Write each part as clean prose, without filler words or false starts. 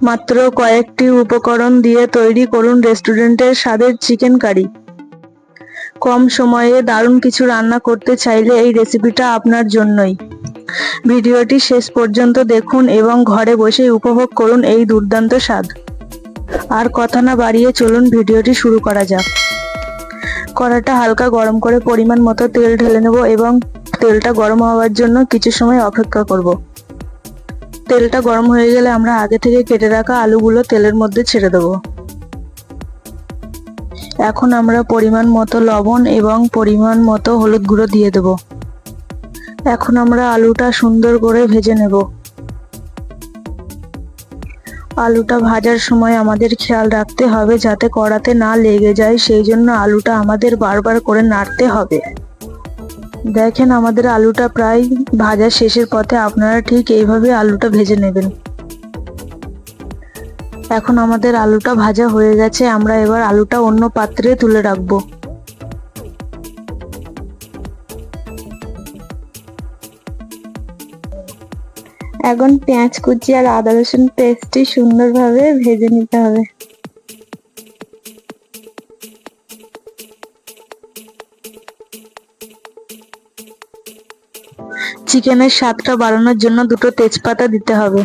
মাত্র কয়েকটি উপকরণ দিয়ে তৈরি করুন রেস্টুরেন্টের স্বাদের চিকেন কারি। কম সময়ে দারুণ কিছু রান্না করতে চাইলে এই রেসিপিটা আপনার জন্যই। ভিডিওটি শেষ পর্যন্ত দেখুন এবং ঘরে বসেই উপভোগ করুন এই দুর্দান্ত স্বাদ। আর কথা না বাড়িয়ে চলুন ভিডিওটি শুরু করা যাক। কড়াটা হালকা গরম করে পরিমাণ মতো তেল ঢেলে নেব এবং তেলটা গরম হওয়ার জন্য কিছু সময় অপেক্ষা করব। তেলটা গরম হয়ে গেলে আমরা আগে থেকে কেটে রাখা আলুগুলো তেলের মধ্যে ছেড়ে দেব। এখন আমরা পরিমাণ মতো লবণ এবং পরিমাণ মতো হলুদ গুঁড়ো দিয়ে দেব। এখন আমরা আলুটা সুন্দর করে ভেজে নেব। আলুটা ভাজার সময় আমাদের খেয়াল রাখতে হবে যাতে কড়াতে না লেগে যায়, সেই জন্য আলুটা আমাদের বারবার করে নাড়তে হবে। দেখেন আমাদের আলুটা প্রায় ভাজা শেষের পথে, আপনারা ঠিক এইভাবে আলুটা ভেজে নেবেন। এখন আমাদের আলুটা ভাজা হয়ে গেছে, আমরা এবার আলুটা অন্য পাত্রে তুলে রাখবো। এখন পেঁয়াজ কুচি আর আদা রসুন পেস্টটি সুন্দরভাবে ভেজে নিতে হবে। চিকেনের স্বাদটা বাড়ানোর জন্য দুটো তেজপাতা দিতে হবে।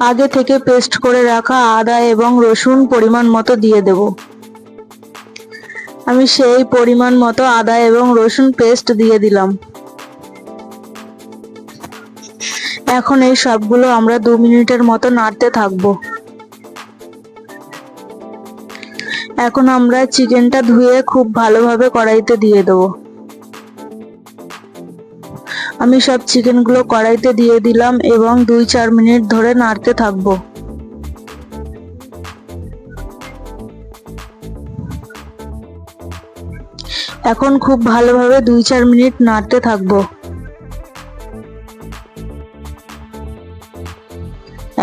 আগে থেকে পেস্ট করে রাখা আদা এবং রসুন পরিমাণ মতো দিয়ে দেব। আমি সেই পরিমাণ মতো আদা এবং রসুন পেস্ট দিয়ে দিলাম। এখন এই সবগুলো আমরা 2 মিনিটের মতো নাড়তে থাকবো। এখন আমরা চিকেনটা ধুয়ে খুব ভালোভাবে কড়াইতে দিয়ে দেবো। আমি সব চিকেনগুলো কড়াইতে দিয়ে দিলাম এবং 2-4 মিনিট ধরে নাড়তে থাকবো। এখন খুব ভালোভাবে 2-4 মিনিট নাড়তে থাকবো।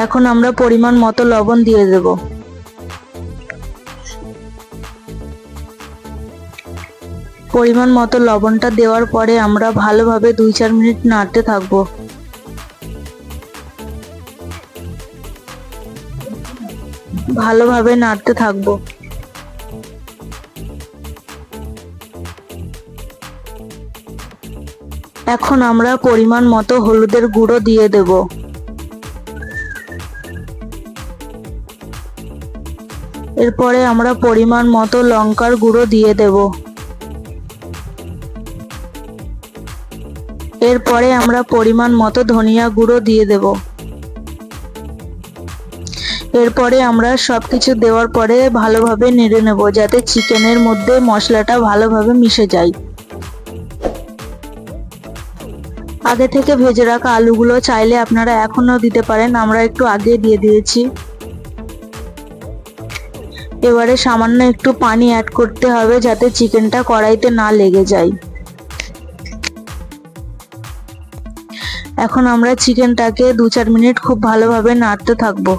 এখন আমরা পরিমাণ মতো লবণ দিয়ে দেব। পরিমাণ মতো লবণটা দেওয়ার পরে আমরা ভালোভাবে 2-4 মিনিট নাড়তে থাকবো। ভালোভাবে নাড়তে থাকবো। এখন আমরা পরিমাণ মতো হলুদের গুঁড়ো দিয়ে দেব। এরপরে আমরা পরিমাণ মতো লঙ্কার গুঁড়ো দিয়ে দেব। এরপরে আমরা পরিমাণ মতো ধনিয়া গুঁড়ো দিয়ে দেব। এরপরে আমরা সবকিছু দেওয়ার পরে ভালোভাবে নেড়ে নেব যাতে চিকেনের মধ্যে মশলাটা ভালোভাবে মিশে যায়। আগে থেকে ভেজে রাখা আলুগুলো চাইলে আপনারা এখনো দিতে পারেন, আমরা একটু আগে দিয়ে দিয়েছি। এবারে সামান্য একটু পানি অ্যাড করতে হবে যাতে চিকেনটা কড়াইতে না লেগে যায়। এখন আমরা চিকেনটাকে 2-4 মিনিট খুব ভালোভাবে নাড়তে থাকবো।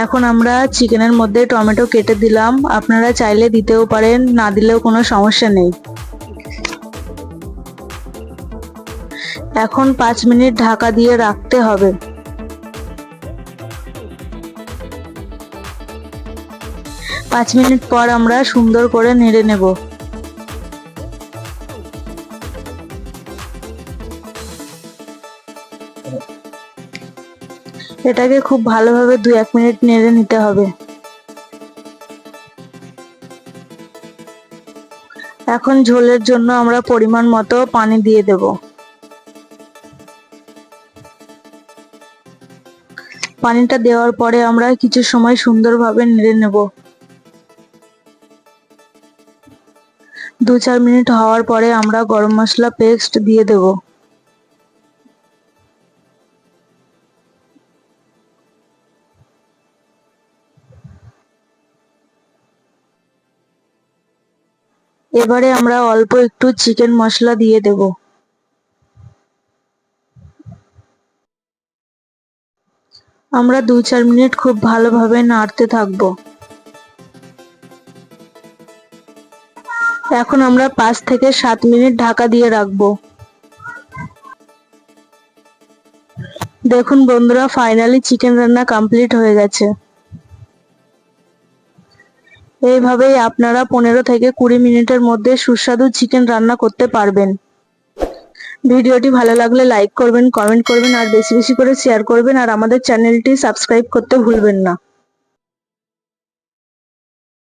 এখন আমরা চিকেনের মধ্যে টমেটো কেটে দিলাম, আপনারা চাইলে দিতেও পারেন, না দিলেও কোনো সমস্যা নেই। এখন 5 মিনিট ঢাকা দিয়ে রাখতে হবে। 5 মিনিট পর আমরা সুন্দর করে নেড়ে নেব। এটাকে খুব ভালোভাবে 2-1 মিনিট নেড়ে নিতে হবে। এখন ঝোলের জন্য আমরা পরিমাণ মতো পানি দিয়ে দেব। পানিটা দেওয়ার পরে আমরা কিছু সময় সুন্দরভাবে নেড়ে নেব। 2-4 মিনিট হওয়ার পরে আমরা গরম মশলা পেস্ট দিয়ে দেব। এবারে আমরা অল্প একটু চিকেন মশলা দিয়ে দেব। আমরা 2-4 মিনিট খুব ভালোভাবে নাড়তে থাকবো। এখন আমরা 5 থেকে 7 মিনিট ঢাকা দিয়ে রাখবো। দেখুন বন্ধুরা, ফাইনালি চিকেন রান্না কমপ্লিট হয়ে গেছে। এইভাবেই আপনারা 15 থেকে 20 মিনিটের মধ্যে সুস্বাদু চিকেন রান্না করতে পারবেন। ভিডিওটি ভালো লাগলে লাইক করবেন, কমেন্ট করবেন আর বেশি বেশি করে শেয়ার করবেন আর আমাদের চ্যানেলটি সাবস্ক্রাইব করতে ভুলবেন না।